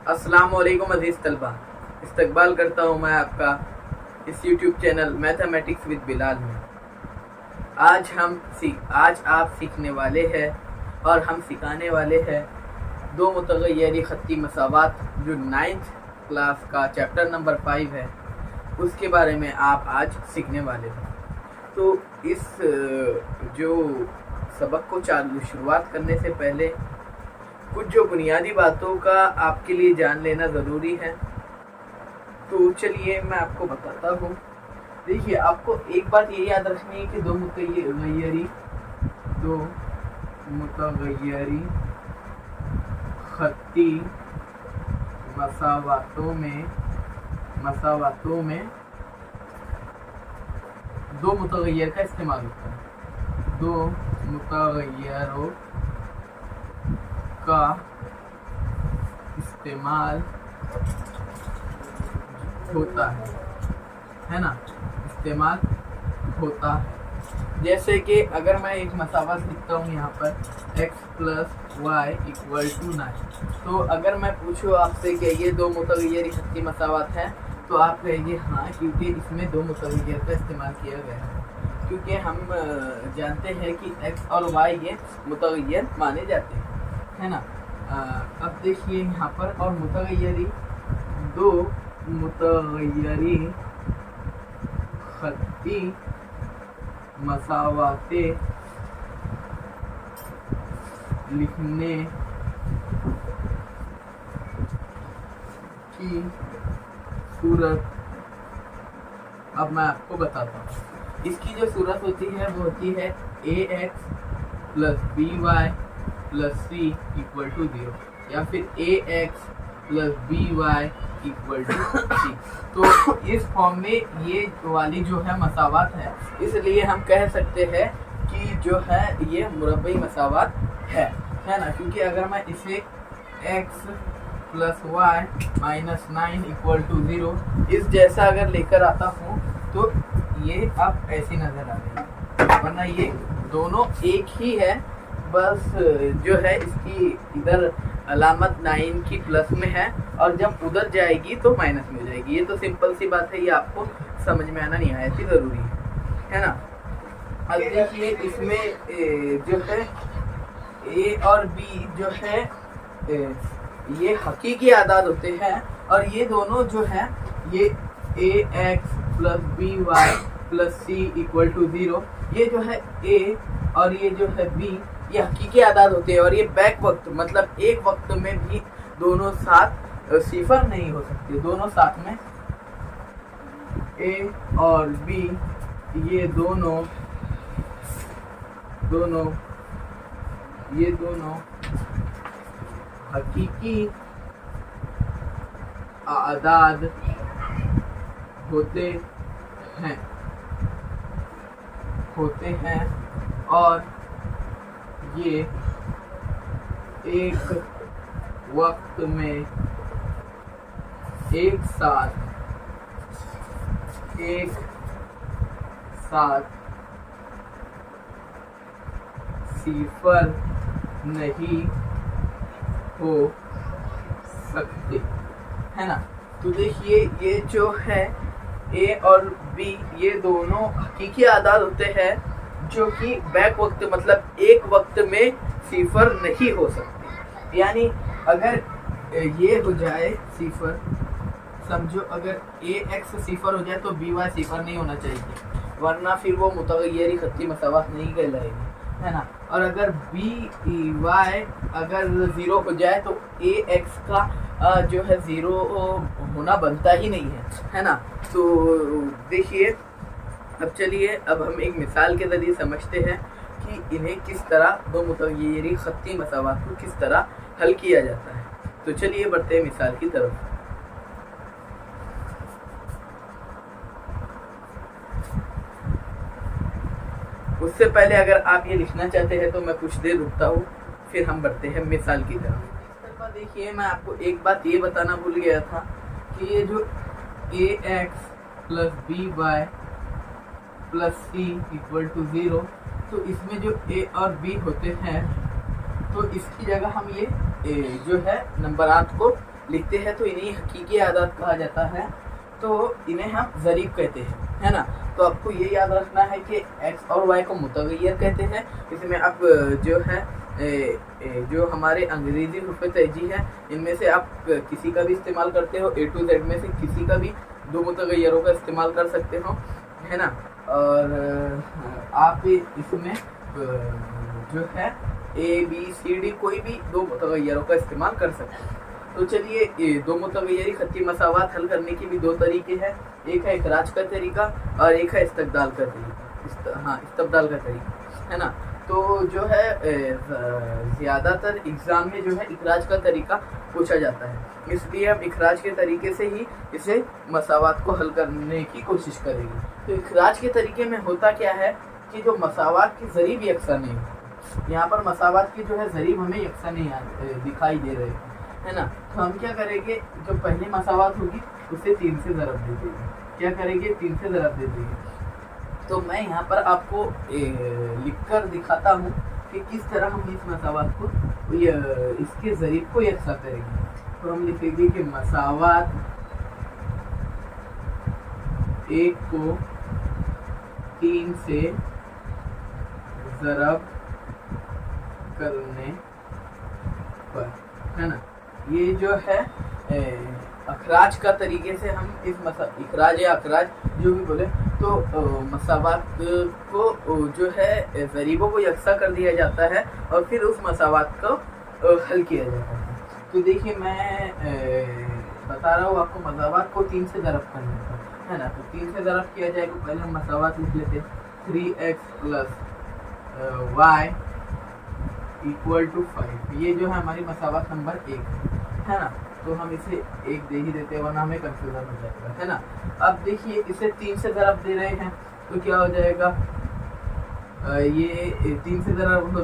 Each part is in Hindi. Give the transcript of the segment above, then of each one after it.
अस्सलामुअलैकुम अजीज़ तलबा, इस्तकबाल करता हूँ मैं आपका इस YouTube channel mathematics with Bilal में। आज आप सीखने वाले हैं और हम सिखाने वाले हैं दो मुतग़य्यरी ख़त्ती मसावात जो 9th क्लास का चैप्टर नंबर 5 है, उसके बारे में आप आज सीखने वाले हैं। तो इस जो सबक को शुरुआत करने से पहले कुछ जो बुनियादी बातों का आपके लिए जान लेना ज़रूरी है। तो चलिए मैं आपको बताता हूँ। देखिए, आपको एक बात ये याद रखनी है कि दो मुतग़य्यरी ख़त्ती मसावातों में दो मुतग़य्यर का इस्तेमाल होता है। दो मुतग़य्यरों का इस्तेमाल होता है ना, इस्तेमाल होता है। जैसे कि अगर मैं एक मसावत लिखता हूँ यहाँ पर x + y = 9, तो अगर मैं पूछूँ आपसे कि ये दो मुतग़य्यरी ख़त्ती मसावत हैं, तो आप कहेंगे हाँ, क्योंकि इसमें दो मुतग़य्यर का इस्तेमाल किया गया है। क्योंकि हम जानते हैं कि x और y ये मुतग़य्यर माने जाते हैं, है ना। अब देखिए यहाँ पर, और दो मुतग़य्यरी ख़त्ती मसावातें लिखने की सूरत अब मैं आपको बताता हूँ। इसकी जो सूरत होती है वो होती है ax + by + c = 0, या फिर ax + by = c। तो इस फॉर्म में ये वाली जो है मसावात है, इसलिए हम कह सकते हैं कि जो है ये मुरब्बई मसावात है ना। क्योंकि अगर मैं इसे x + y - 9 = 0 इस जैसा अगर लेकर आता हूँ, तो ये अब ऐसी नजर आ रही है, वरना ये दोनों एक ही है। बस जो है इसकी इधर अलामत 9 की प्लस में है, और जब उधर जाएगी तो माइनस में हो जाएगी। ये तो सिंपल सी बात है, ये आपको समझ में आना निहायत ही ज़रूरी है ना। अब देखिए, इसमें जो है a और b जो है ये हकीकी आदाद होते हैं, और ये दोनों जो है ये ax + by + c = 0, ये जो है a और ये जो है b ये हकीकी आदाद होते हैं। और ये बैक वक्त, मतलब एक वक्त में भी दोनों साथ सिफर नहीं हो सकते। दोनों साथ में a और b ये दोनों हकीकी आदाद होते हैं और ये एक वक्त में एक साथ सिफर नहीं हो सकते, है ना। तो देखिए, ये जो है a और b ये दोनों हकीकी आदाद होते हैं जो कि बैक वक्त, मतलब एक वक्त में सिफर नहीं हो सकते। यानी अगर ये हो जाए सिफर, समझो अगर ax सिफर हो जाए तो by सिफर नहीं होना चाहिए, वरना फिर वो मुतग़य्यरी ख़त्ती मसावात नहीं कहलाएगी, है ना। और अगर by अगर 0 हो जाए तो ax का जो है 0 होना बनता ही नहीं है ना। तो देखिए, अब चलिए, अब हम एक मिसाल के ज़रिए समझते हैं कि इन्हें किस तरह, दो मुतग़य्यरी ख़त्ती मसावात को किस तरह हल किया जाता है। तो चलिए बढ़ते हैं मिसाल की तरफ। उससे पहले अगर आप ये लिखना चाहते हैं तो मैं कुछ देर रुकता हूँ, फिर हम बढ़ते हैं मिसाल की तरफ। देखिए, मैं आपको एक बात ये बताना भूल गया था कि ये जो ax + by + c = 0, तो इसमें जो a और b होते हैं, तो इसकी जगह हम ये जो है नंबरात को लिखते हैं तो इन्हें हकीकी आदात कहा जाता है, तो इन्हें हम ज़रीब कहते हैं, है ना। तो आपको ये याद रखना है कि x और y को मुतगय्यर कहते हैं। इसमें अब जो है जो हमारे अंग्रेजी हुर्फ़ तरजीह है, इनमें से आप किसी का भी इस्तेमाल करते हो, A to Z में से किसी का भी दो मुतगय्यरों का इस्तेमाल कर सकते हो, है ना। और आप इसमें जो है ABCD कोई भी दो मुतगय्यरों का इस्तेमाल कर सकते हैं। तो चलिए, दो मुतगय्यरी खत्ती मसावात हल करने के भी दो तरीके हैं, एक है इखराज का तरीका और एक है इस्तब्दाल का तरीका। इस्तब्दाल का तरीका, है ना। तो जो है ज़्यादातर एग्ज़ाम में जो है इखराज का तरीका पूछा जाता है, इसलिए हम इखराज के तरीके से ही इसे मसावात को हल करने की कोशिश करेंगे। तो इखराज के तरीके में होता क्या है कि जो मसावात की ज़रीब यकसा नहीं होती, यहाँ पर मसावात की जो है ज़रीब हमें यकसा नहीं दिखाई दे रहे हैं, है ना। तो हम क्या करेंगे, जो पहली मसावात होगी उसे 3 से ज़रब दे देंगे। क्या करेंगे, 3 से ज़रब दे देंगे। तो मैं यहाँ पर आपको लिखकर दिखाता हूँ कि किस तरह हम इस मसावात को इसके ज़रीब को यकसा करेंगे। तो हम लिखेंगे कि मसावात 1 को 3 से ज़रब करने पर, है ना। ये जो है अखराज का तरीके से हम इस इखराज या अखराज जो भी बोले, तो मसावात को जो है ज़रीबों को यकसा कर दिया जाता है और फिर उस मसावात को हल किया जाता है। तो देखिए, मैं बता रहा हूँ आपको मसावात को 3 से ज़रब करने का, है ना। तो 3 से ज़रब किया जाएगा, पहले हम मसावात लिख लेते हैं। 3x + y = 5। ये जो है हमारी मसावात नंबर 1 है ना। तो हम इसे 1 दे ही देते हैं, वरना हमें कंफ्यूजन हो जाएगा, है ना। अब देखिए, इसे 3 से ज़रब दे रहे हैं तो क्या हो जाएगा, ये 3 से ज़रब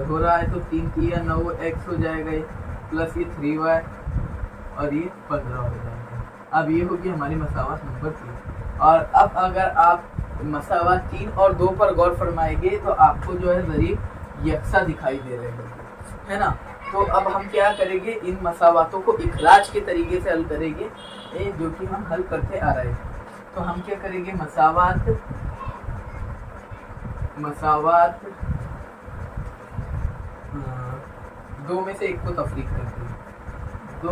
हो रहा है तो 3 × 9x हो जाएगा, ये प्लस ये 3y और ये 15 हो जाएगा। अब ये होगी हमारी मसावात नंबर 3। और अब अगर आप मसावात 3 और 2 पर गौर फरमाएंगे तो आपको जो है ज़रीब यकसा दिखाई दे रहे हैं, है ना। तो अब हम क्या करेंगे, इन मसावातों को इखराज के तरीके से हल करेंगे, जो कि हम हल करते आ रहे हैं। तो हम क्या करेंगे, मसावात 2 में से 1 को तफरीक करते हैं, 3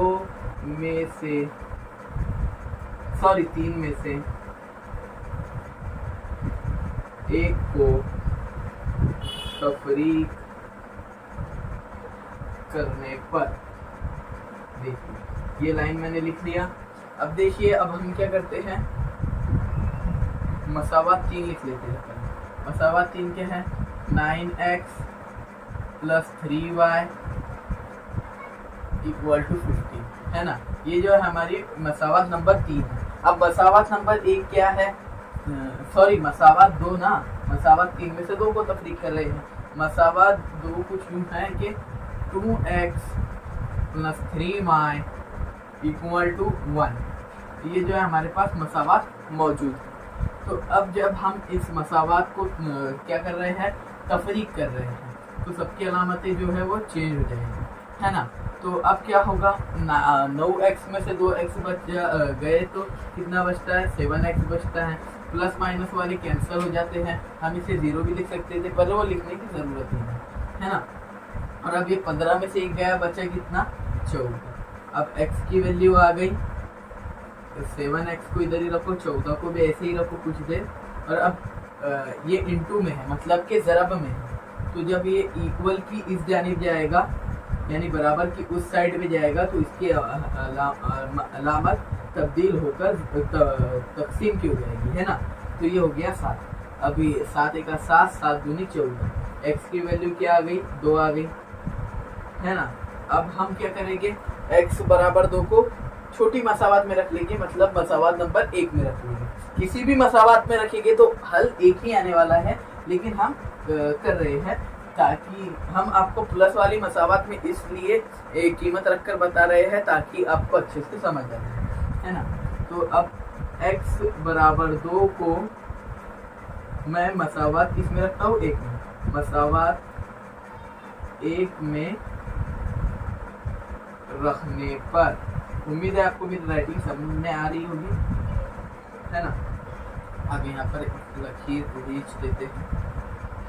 में से 1 को तफरीक करने पर, देखिए ये लाइन मैंने लिख लिया। अब देखिए, अब हम क्या करते हैं, मसावात 3 लिख लेते हैं। मसावात 3 क्या है, 9x + 3y = 15, है ना। ये जो है हमारी मसावात नंबर 3 है। अब मसावात नंबर 1 क्या है, मसावात 2 ना, मसावात 3 में से 2 को तफरीक कर रहे हैं। मसावात 2 कुछ यूँ है कि 2x + 3y = 1। ये जो है हमारे पास मसावात मौजूद है। तो अब जब हम इस मसावात को क्या कर रहे हैं, तफरीक कर रहे हैं, तो सबकी अलामतें जो है वो चेंज हो जाएंगी, है ना। तो अब क्या होगा, 9x में से 2x बच गए तो कितना बचता है, 7x बचता है। प्लस माइनस वाले कैंसिल हो जाते हैं, हम इसे 0 भी लिख सकते थे, पर वो लिखने की ज़रूरत नहीं है ना। और अब ये 15 में से 1 गया, बचा कितना, 14। अब x की वैल्यू आ गई, 7x को इधर ही रखो, 14 को भी ऐसे ही रखो कुछ देर। और अब ये इनटू में है, मतलब के ज़रब में है, तो जब ये इक्वल की इस जानिब जाएगा, यानी बराबर की उस साइड में जाएगा, तो इसकी अलामत तब्दील होकर तकसीम की हो जाएगी, है ना। तो ये हो गया 7। अभी 7 × 7, 7 दूनी 14। x की वैल्यू क्या आ गई, 2 आ गई, है ना। अब हम क्या करेंगे, x = 2 को छोटी मसावात में रख लेंगे, मतलब मसावात नंबर 1 में रख लेंगे। किसी भी मसावात में रखेंगे तो हल एक ही आने वाला है, लेकिन हम कर रहे हैं ताकि हम आपको प्लस वाली मसावात में इसलिए कीमत रखकर बता रहे हैं ताकि आपको अच्छे से समझ आ जाए, है ना। तो अब x = 2 को मैं मसावात किसमें रखता हूँ, 1 में। मसावात 1 में रखने पर उम्मीद है आपको मेरी राइटिंग समझ में आ रही होगी, है ना। अब यहाँ पर लकीर खींच देते हैं,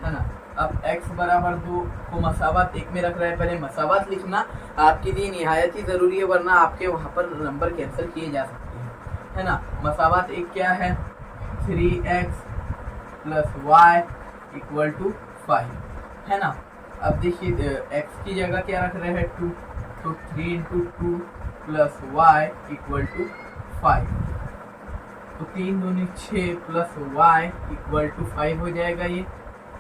है ना। अब x बराबर 2 को मसावत 1 में रख रहे हैं। पहले मसावत लिखना आपके लिए निहायत ही ज़रूरी है, वरना आपके वहाँ पर नंबर कैंसिल किए जा सकते हैं, है ना। मसावत 1 क्या है, 3x plus Y equal to 5, है ना। अब देखिए x की जगह क्या रख रहे हैं 2, तो 3 into 2 plus Y equal to 5, तो 3 दूनी 6 प्लस वाई इक्वल टू 5 हो जाएगा ये,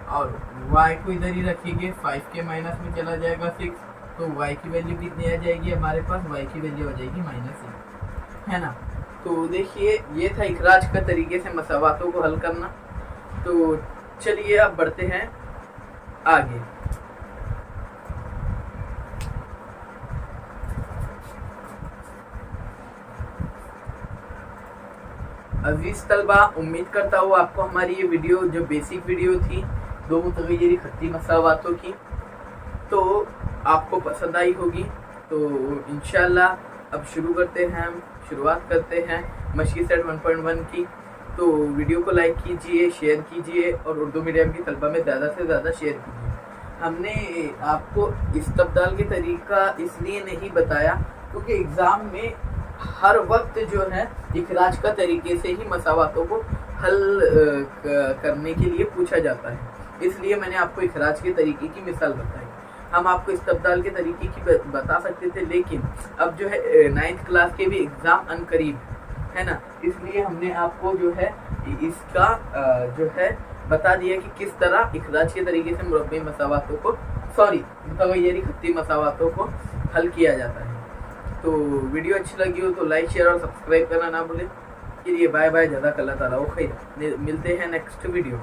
और y को इधर ही रखेंगे, 5 के माइनस में चला जाएगा 6, तो y की वैल्यू कितनी आ जाएगी हमारे पास, y की वैल्यू आ जाएगी -1, है ना। तो देखिए ये था इखराज का तरीके से मसावातों को हल करना। तो चलिए अब बढ़ते हैं आगे। अजीज तलबा, उम्मीद करता हूँ आपको हमारी ये वीडियो जो बेसिक वीडियो थी 2 मुतगय्यरी खत्ती मसावातों की, तो आपको पसंद आई होगी। तो इंशाल्लाह अब शुरुआत करते हैं मशकी सेट 1.1 की। तो वीडियो को लाइक कीजिए, शेयर कीजिए और उर्दू मीडियम की तलबा में ज़्यादा से ज़्यादा शेयर कीजिए। हमने आपको इस्तब्दाल के तरीका इसलिए नहीं बताया क्योंकि एग्ज़ाम में हर वक्त जो है इखराज का तरीके से ही मसावातों को हल करने के लिए पूछा जाता है, इसलिए मैंने आपको इखराज के तरीके की मिसाल बताई। हम आपको इस्तब्दाल के तरीके की बता सकते थे, लेकिन अब जो है 9th क्लास के भी एग्ज़ाम अनकरीब है ना, इसलिए हमने आपको जो है इसका जो है बता दिया कि किस तरह इखराज के तरीके से मुरब्बी मसावातों को मुतगय्यरी खत्ती मसावातों को हल किया जाता है। तो वीडियो अच्छी लगी हो तो लाइक, शेयर और सब्सक्राइब करना ना भूलें। चलिए बाय बाय, जज़ाकल्लाह ताला खैर, मिलते हैं नेक्स्ट वीडियो।